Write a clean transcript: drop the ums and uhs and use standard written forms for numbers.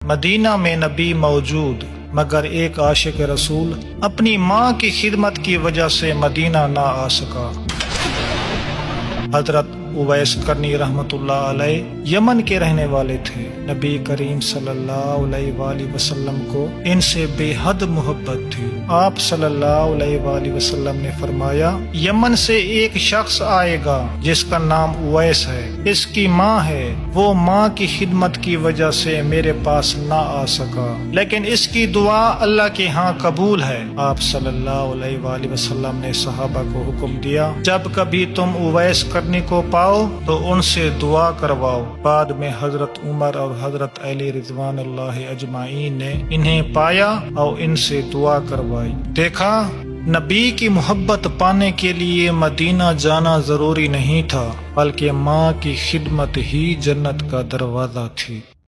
مدینہ میں نبی موجود مگر ایک عاشق رسول اپنی ماں کی خدمت کی وجہ سے مدینہ نہ آ سکا۔ حضرت اویس کرنی رحمۃ اللہ علیہ یمن کے رہنے والے تھے۔ نبی کریم صلی اللہ علیہ وآلہ وسلم کو ان سے بے حد محبت تھی۔ آپ صلی اللہ علیہ وآلہ وسلم نے فرمایا، یمن سے ایک شخص آئے گا جس کا نام اویس ہے، اس کی ماں ہے، وہ ماں کی خدمت کی وجہ سے میرے پاس نہ آ سکا، لیکن اس کی دعا اللہ کے ہاں قبول ہے۔ آپ صلی اللہ علیہ وآلہ وسلم نے صحابہ کو حکم دیا، جب کبھی تم اویس کرنی کو پاؤ تو ان سے دعا کرواؤ۔ بعد میں حضرت عمر اور حضرت علی رضوان اللہ اجمعین نے انہیں پایا اور ان سے دعا کروائی۔ دیکھا، نبی کی محبت پانے کے لیے مدینہ جانا ضروری نہیں تھا، بلکہ ماں کی خدمت ہی جنت کا دروازہ تھی۔